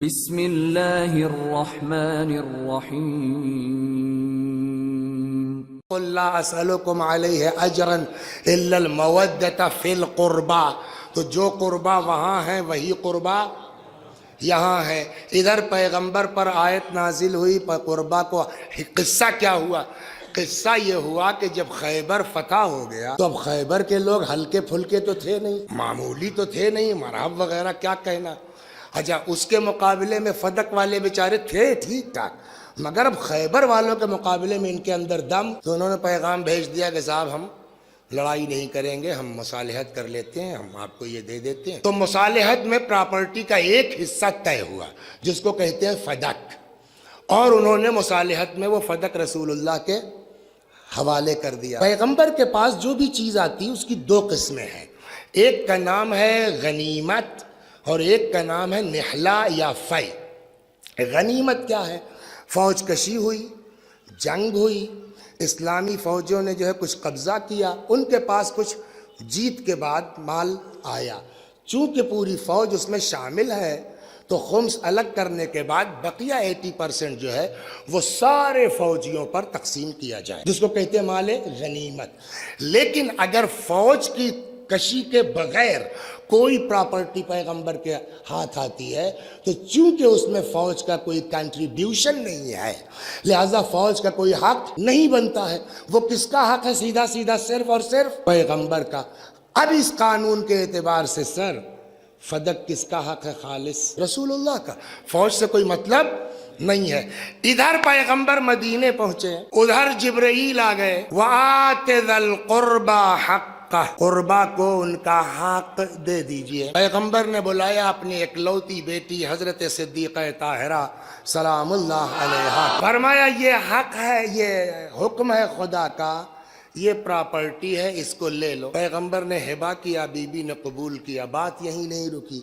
بسم اللہ الرحمن الرحیم قل لا اسألكم علیہ اجرا الا المودۃ فی القربى، تو جو قربا وہاں ہے وہی قربا یہاں ہے۔ ادھر پیغمبر پر آیت نازل ہوئی پر قربا کو قصہ کیا ہوا؟ قصہ یہ ہوا کہ جب خیبر فتح ہو گیا تو اب خیبر کے لوگ ہلکے پھلکے تو تھے نہیں، معمولی تو تھے نہیں، مرحب وغیرہ کیا کہنا۔ اچھا اس کے مقابلے میں فدق والے بیچارے تھے ٹھیک ٹھاک، مگر اب خیبر والوں کے مقابلے میں ان کے اندر دم، تو انہوں نے پیغام بھیج دیا کہ صاحب ہم لڑائی نہیں کریں گے، ہم مصالحت کر لیتے ہیں، ہم آپ کو یہ دے دیتے ہیں۔ تو مصالحت میں پراپرٹی کا ایک حصہ طے ہوا جس کو کہتے ہیں فدق، اور انہوں نے مصالحت میں وہ فدق رسول اللہ کے حوالے کر دیا۔ پیغمبر کے پاس جو بھی چیز آتی اس کی دو قسمیں ہیں، ایک کا نام ہے غنیمت اور ایک کا نام ہے نحلہ یا فی۔ غنیمت کیا ہے؟ فوج کشی ہوئی، جنگ ہوئی، اسلامی فوجوں نے جو ہے کچھ قبضہ کیا، ان کے پاس کچھ جیت کے بعد مال آیا، چونکہ پوری فوج اس میں شامل ہے تو خمس الگ کرنے کے بعد بقیہ 80% جو ہے وہ سارے فوجیوں پر تقسیم کیا جائے، جس کو کہتے ہیں مال غنیمت۔ لیکن اگر فوج کی کشی کے بغیر کوئی پراپرٹی پیغمبر کے ہاتھ آتی ہے تو چونکہ اس میں فوج کا کوئی کنٹریبیوشن نہیں ہے لہذا فوج کا کوئی حق نہیں بنتا ہے۔ وہ کس کا حق ہے؟ سیدھا سیدھا صرف اور صرف پیغمبر کا۔ اب اس قانون کے اعتبار سے سر فدق کس کا حق ہے؟ خالص رسول اللہ کا، فوج سے کوئی مطلب نہیں ہے۔ ادھر پیغمبر مدینے پہنچے، ادھر جبرائیل آ گئے، وَآتِ ذَا الْقُرْبَى حَقَّهُ، قربا کو ان کا حق دے دیجئے۔ پیغمبر نے بلایا اپنی اکلوتی بیٹی حضرت صدیقہ طاہرہ سلام اللہ علیہا، فرمایا یہ حق ہے، یہ حکم ہے خدا کا، یہ پراپرٹی ہے، اس کو لے لو۔ پیغمبر نے ہبہ کیا، بی بی نے قبول کیا، بات یہی نہیں رکی،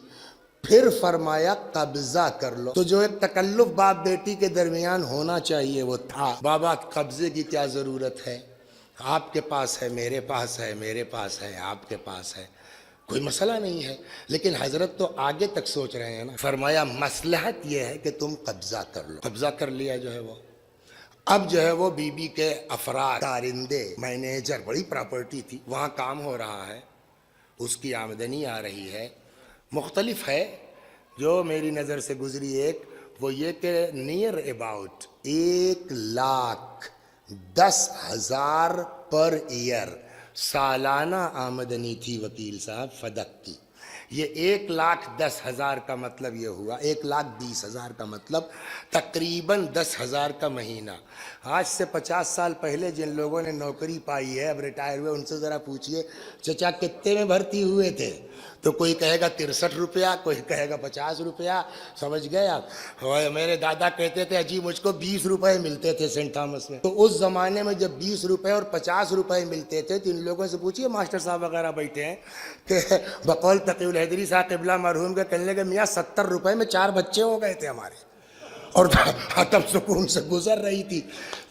پھر فرمایا قبضہ کر لو۔ تو جو ایک تکلف باپ بیٹی کے درمیان ہونا چاہیے وہ تھا۔ بابا قبضے کی کیا ضرورت ہے؟ آپ کے پاس ہے، میرے پاس ہے، میرے پاس ہے، آپ کے پاس ہے، کوئی مسئلہ نہیں ہے۔ لیکن حضرت تو آگے تک سوچ رہے ہیں نا، فرمایا مصلحت یہ ہے کہ تم قبضہ کر لو۔ قبضہ کر لیا جو ہے وہ، اب جو ہے وہ بی بی کے افراد، کارندے، مینیجر، بڑی پراپرٹی تھی، وہاں کام ہو رہا ہے، اس کی آمدنی آ رہی ہے، مختلف ہے۔ جو میری نظر سے گزری ایک وہ یہ کہ نیئر اباؤٹ 1,10,000 پر ایئر سالانہ آمدنی تھی وکیل صاحب فدق کی۔ یہ 1,10,000 کا مطلب یہ ہوا، 1,20,000 کا مطلب تقریباً 10,000 کا مہینہ۔ آج سے 50 سال پہلے جن لوگوں نے نوکری پائی ہے، اب ریٹائر ہوئے، ان سے ذرا پوچھئے چچا کتے میں بھرتی ہوئے تھے؟ تو کوئی کہے گا 63 روپیہ، کوئی کہے گا 50 روپیہ، سمجھ گئے آپ؟ میرے دادا کہتے تھے اجی مجھ کو 20 روپے ملتے تھے سینٹ تھامس میں۔ تو اس زمانے میں جب 20 روپے اور 50 روپے ملتے تھے تو ان لوگوں سے پوچھئے، ماسٹر صاحب وغیرہ بیٹھے ہیں، کہ بقول تقی الحیدری صاحب قبلہ مرحوم کے کہنے لگے میاں 70 روپے میں 4 بچے ہو گئے تھے ہمارے، اور تب سکون سے گزر رہی تھی۔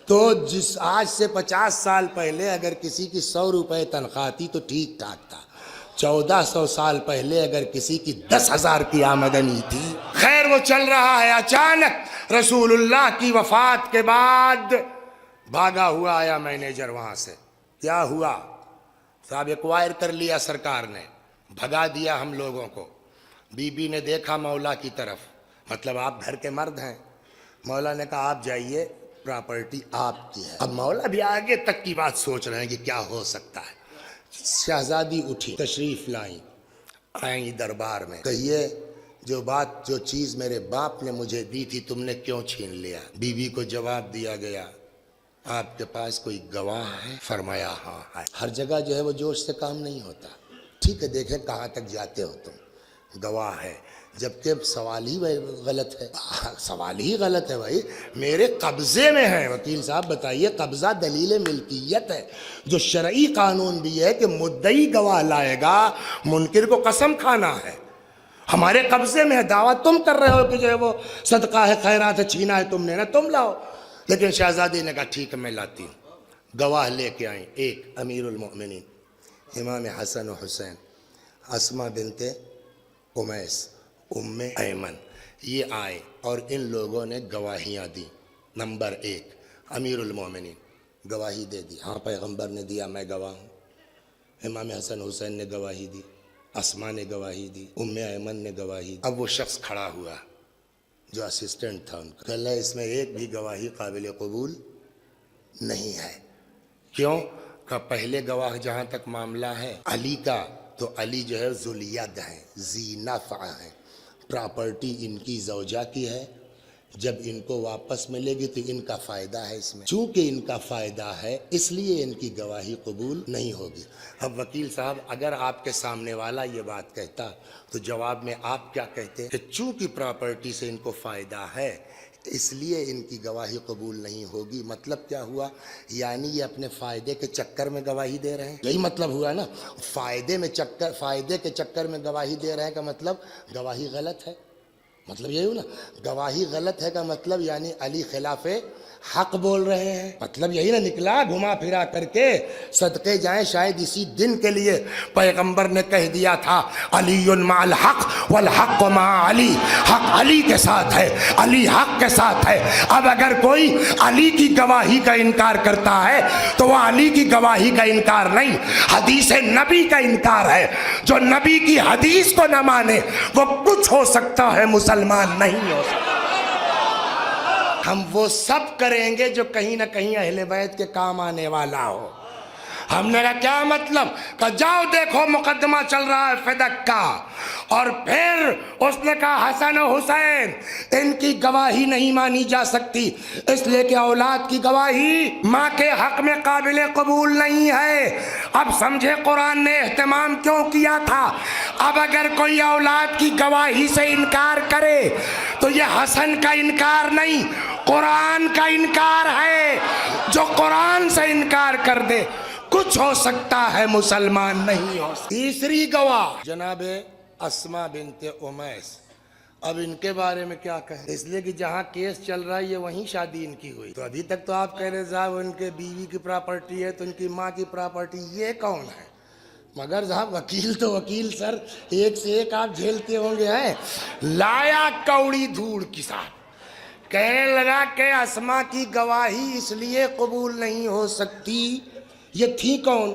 تو جس آج سے 50 سال پہلے اگر کسی کی 100 روپے تنخواہ تھی تو ٹھیک ٹھاک تھا، 1400 سال پہلے اگر کسی کی 10,000 کی آمدنی تھی۔ خیر وہ چل رہا ہے، اچانک رسول اللہ کی وفات کے بعد بھاگا ہوا آیا مینیجر وہاں سے۔ کیا ہوا صاحب؟ ایکوائر کر لیا سرکار نے، بھگا دیا ہم لوگوں کو۔ بی بی نے دیکھا مولا کی طرف، مطلب آپ گھر کے مرد ہیں، مولا نے کہا آپ جائیے، پراپرٹی آپ کی ہے۔ اب مولا بھی آگے تک کی بات سوچ رہے ہیں کہ کیا ہو سکتا ہے۔ شہزادی اٹھی، تشریف لائیں، آئیں دربار میں، کہیے جو چیز میرے باپ نے مجھے دی تھی تم نے کیوں چھین لیا؟ بی بی کو جواب دیا گیا آپ کے پاس کوئی گواہ ہے؟ فرمایا ہاں ہے۔ ہر جگہ جو ہے وہ جوش سے کام نہیں ہوتا، ٹھیک ہے دیکھیں کہاں تک جاتے ہو تم، گواہ ہے، جبکہ سوال ہی غلط ہے، سوال ہی غلط ہے بھائی، میرے قبضے میں ہے۔ وکیل صاحب بتائیے، قبضہ دلیل ملکیت ہے، جو شرعی قانون بھی ہے کہ مدعی گواہ لائے گا، منکر کو قسم کھانا ہے۔ ہمارے قبضے میں ہے، دعویٰ تم کر رہے ہو کہ جو ہے وہ صدقہ ہے، خیرات ہے، چھینا ہے تم نے نا، تم لاؤ۔ لیکن شہزادی نے کہا ٹھیک ہے میں لاتی ہوں۔ گواہ لے کے آئیں، ایک امیر المؤمنین امام حسن و حسین، اسما بنت امیس ام ایمن، یہ آئے اور ان لوگوں نے گواہیاں دی. نمبر 1 امیر المومنین گواہی دے دی. ہاں پیغمبر نے دیا میں گواہ ہوں. امام حسن حسین نے گواہی دی, اسما نے گواہی دی, ام ایمن نے گواہی دی. اب وہ شخص کھڑا ہوا جو اسسٹنٹ تھا ان کا, کہ اللہ اس میں ایک بھی گواہی قابل قبول نہیں ہے. کیوں؟ کہ پہلے گواہ جہاں تک معاملہ ہے علی کا, تو علی جو ہے ذوالید ہیں, ذی نفع ہیں, پراپرٹی ان کی زوجہ کی ہے. جب ان کو واپس ملے گی تو ان کا فائدہ ہے اس میں. چونکہ ان کا فائدہ ہے اس لیے ان کی گواہی قبول نہیں ہوگی. اب وکیل صاحب اگر آپ کے سامنے والا یہ بات کہتا تو جواب میں آپ کیا کہتے کہ چونکہ پراپرٹی سے ان کو فائدہ ہے اس لیے ان کی گواہی قبول نہیں ہوگی. مطلب کیا ہوا؟ یعنی یہ اپنے فائدے کے چکر میں گواہی دے رہے ہیں. یہی مطلب ہوا نا. فائدے کے چکر میں گواہی دے رہے ہیں کا مطلب گواہی غلط ہے. مطلب یہی ہو نا, گواہی غلط ہے کا مطلب یعنی علی خلاف حق بول رہے ہیں. مطلب یہی نا نکلا گھما پھرا کر کے. صدقے جائیں شاید اسی دن کے لیے پیغمبر نے کہہ دیا تھا علی مع الحق والحق مع علی. حق علی کے ساتھ ہے, علی حق کے ساتھ ہے. اب اگر کوئی علی کی گواہی کا انکار کرتا ہے تو وہ علی کی گواہی کا انکار نہیں, حدیث نبی کا انکار ہے. جو نبی کی حدیث کو نہ مانے وہ کچھ ہو سکتا ہے, مسلمان نہیں ہو سکتا. ہم وہ سب کریں گے جو کہیں نہ کہیں اہل بیت کے کام آنے والا ہو. ہم نے کہا کیا مطلب؟ کہ جاؤ دیکھو مقدمہ چل رہا ہے فدق کا. اور پھر اس نے کہا حسن و حسین ان کی گواہی نہیں مانی جا سکتی اس لیے کہ اولاد کی گواہی ماں کے حق میں قابل قبول نہیں ہے. اب سمجھے قرآن نے اہتمام کیوں کیا تھا. اب اگر کوئی اولاد کی گواہی سے انکار کرے تو یہ حسن کا انکار نہیں, قرآن کا انکار ہے. جو قرآن سے انکار کر دے کچھ ہو سکتا ہے, مسلمان نہیں ہو سکتا. تیسری گواہ جناب اسما بنت امیس. اب ان کے بارے میں کیا کہیں, اس لیے کہ جہاں کیس چل رہا ہے یہ وہیں شادی ان کی ہوئی. تو ابھی تک تو آپ کہہ رہے صاحب ان کے بیوی کی پراپرٹی ہے تو ان کی ماں کی پراپرٹی. یہ کون ہے؟ مگر صاحب وکیل تو وکیل سر, ایک سے ایک آپ جھیلتے ہوں گے. ہیں لایا کوڑی دھوڑ کے ساتھ, کہنے لگا کہ اسما کی گواہی اس لیے قبول نہیں ہو سکتی. یہ تھی کون؟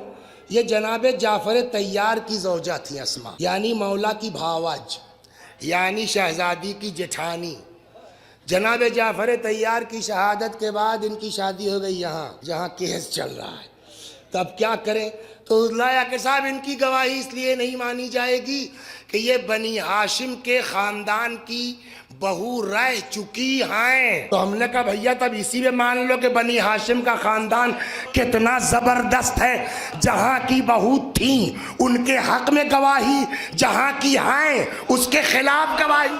یہ جناب جعفر طیار کی زوجہ تھی اسما, یعنی مولا کی بھاوج, یعنی شہزادی کی جٹھانی. جناب جعفر طیار کی شہادت کے بعد ان کی شادی ہو گئی یہاں جہاں کیس چل رہا ہے. تو اب کیا کریں؟ تو لایا کہ صاحب ان کی گواہی اس لیے نہیں مانی جائے گی کہ یہ بنی ہاشم کے خاندان کی بہو رہ چکی ہیں. تو ہم نے کہا بھیا تب اسی میں مان لو کہ بنی ہاشم کا خاندان کتنا زبردست ہے. جہاں کی بہو تھیں ان کے حق میں گواہی, جہاں کی ہیں اس کے خلاف گواہی.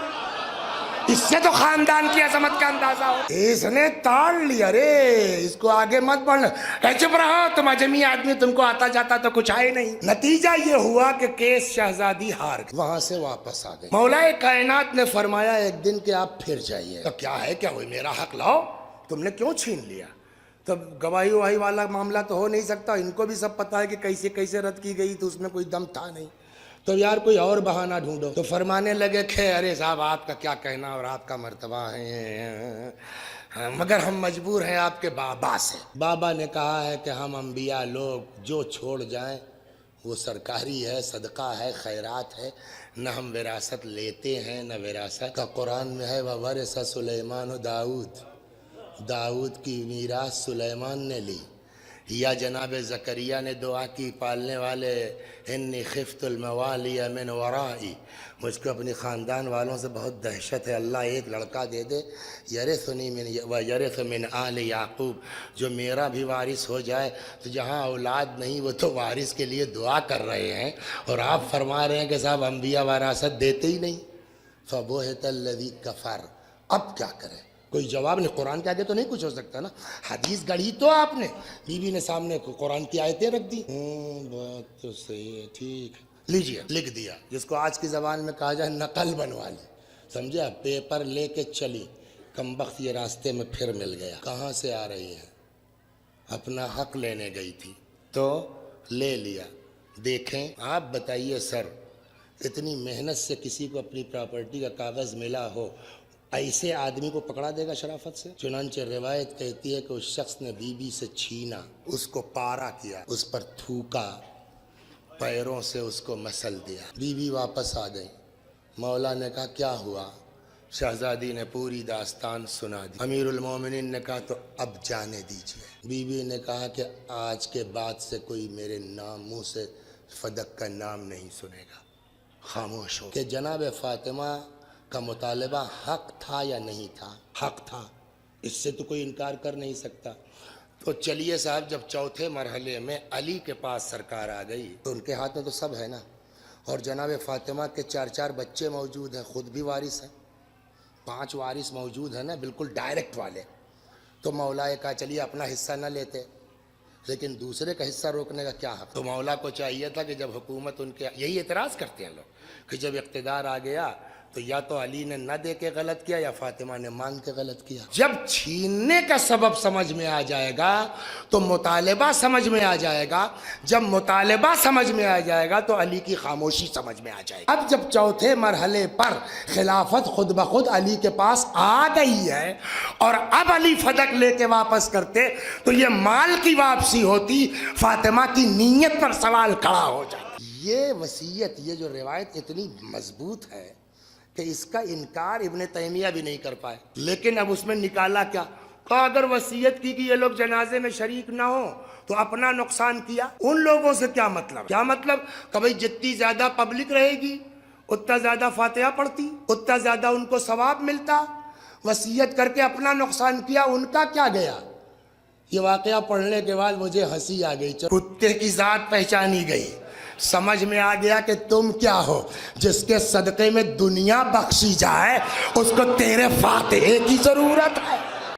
اس سے تو خاندان کی عظمت کا اندازہ ہو. اس نے تاڑ لیا, رے اس کو آگے مت بڑھنا, چپ رہو تم اجمی آدمی, تم کو آتا جاتا تو کچھ آئے نہیں. نتیجہ یہ ہوا کہ کیس شہزادی ہار گئی, وہاں سے واپس آ گئی. مولا کائنات نے فرمایا ایک دن کہ آپ پھر جائیے. تو کیا ہے, کیا ہوئی, میرا حق لاؤ, تم نے کیوں چھین لیا؟ تب گواہی وہی والا معاملہ تو ہو نہیں سکتا. ان کو بھی سب پتا ہے کہ کیسے کیسے رد کی گئی, تو اس میں کوئی دم تھا نہیں. تو یار کوئی اور بہانہ ڈھونڈو. تو فرمانے لگے کہ ارے صاحب آپ کا کیا کہنا اور آپ کا مرتبہ ہے, مگر ہم مجبور ہیں آپ کے بابا سے. بابا نے کہا ہے کہ ہم انبیاء لوگ جو چھوڑ جائیں وہ سرکاری ہے, صدقہ ہے, خیرات ہے, نہ ہم وراثت لیتے ہیں نہ وراثت کا. قرآن میں ہے وَوَرِثَ سُلَيْمَانُ داؤد کی میراث سلیمان نے لی. یا جناب زکریا نے دعا کی پالنے والے انی خفت الموالی من ورائی, مجھ کو اپنی خاندان والوں سے بہت دہشت ہے, اللہ ایک لڑکا دے دے یرثنی یرث من آل یعقوب, جو میرا بھی وارث ہو جائے. تو جہاں اولاد نہیں وہ تو وارث کے لیے دعا کر رہے ہیں, اور آپ فرما رہے ہیں کہ صاحب انبیاء وراثت دیتے ہی نہیں. فَبُهِتَ الَّذِي کَفَرَ. اب کیا کریں؟ کوئی جواب نہیں. قرآن کے آگے تو نہیں کچھ ہو سکتا نا. حدیث گڑھی تو آپ نے, بیوی نے سامنے قرآن کی آیتیں رکھ دی. بات تو صحیح ہے, ٹھیک ہے, لیجیے لکھ دیا, جس کو آج کی زبان میں کہا جائے نقل بنوا لی. سمجھا, پیپر لے کے چلی, کمبخت یہ راستے میں پھر مل گیا. کہاں سے آ رہی ہے؟ اپنا حق لینے گئی تھی تو لے لیا. دیکھیں آپ بتائیے سر, اتنی محنت سے کسی کو اپنی پراپرٹی کا کاغذ ملا ہو, ایسے آدمی کو پکڑا دے گا شرافت سے؟ چنانچہ روایت کہتی ہے کہ اس شخص نے بیوی سے چھینا، اس کو پارا کیا، اس پر تھوکا، پیروں سے اس کو مسل دیا۔ بیوی واپس آ گئی، مولا نے کہا کیا ہوا؟ شہزادی نے پوری داستان سنا دی۔ امیر المومنین نے کہا تو اب جانے دیجئے۔ بیوی نے کہا کہ آج کے بعد سے کوئی میرے منہ سے فدق کا نام نہیں سنے گا۔ خاموش ہو کہ جناب فاطمہ کا مطالبہ حق تھا یا نہیں تھا؟ حق تھا، اس سے تو کوئی انکار کر نہیں سکتا۔ تو چلیے صاحب، جب چوتھے مرحلے میں علی کے پاس سرکار آ گئی تو ان کے ہاتھ میں تو سب ہے نا، اور جناب فاطمہ کے 4 بچے موجود ہیں، خود بھی وارث ہیں، 5 وارث موجود ہیں نا، بالکل ڈائریکٹ والے۔ تو مولا کہا چلیے اپنا حصہ نہ لیتے، لیکن دوسرے کا حصہ روکنے کا کیا حق؟ تو مولا کو چاہیے تھا کہ جب حکومت ان کے، یہی اعتراض کرتے ہیں لوگ کہ جب اقتدار آ گیا تو یا تو علی نے نہ دے کے غلط کیا یا فاطمہ نے مانگ کے غلط کیا۔ جب چھیننے کا سبب سمجھ میں آ جائے گا تو مطالبہ سمجھ میں آ جائے گا، جب مطالبہ سمجھ میں آ جائے گا تو علی کی خاموشی سمجھ میں آ جائے گی۔ اب جب چوتھے مرحلے پر خلافت خود بخود علی کے پاس آ گئی ہے اور اب علی فدق لے کے واپس کرتے تو یہ مال کی واپسی ہوتی، فاطمہ کی نیت پر سوال کھڑا ہو جاتا۔ یہ وصیت، یہ جو روایت اتنی مضبوط ہے کہ اس کا انکار ابن تیمیہ بھی نہیں کر پائے، لیکن اب اس میں نکالا کیا؟ کہا اگر وصیت کی کہ یہ لوگ جنازے میں شریک نہ ہوں تو اپنا نقصان کیا، ان لوگوں سے کیا مطلب؟ کیا مطلب کہ بھئی جتنی زیادہ پبلک رہے گی اتنا زیادہ فاتحہ پڑھتی، اتنا زیادہ ان کو ثواب ملتا، وصیت کر کے اپنا نقصان کیا، ان کا کیا گیا؟ یہ واقعہ پڑھنے کے بعد مجھے ہنسی آ گئی، کتے کی ذات پہچانی گئی، سمجھ میں آ گیا کہ تم کیا ہو، جس کے صدقے میں دنیا بخشی جائے اس کو تیرے فاتحے کی ضرورت ہے۔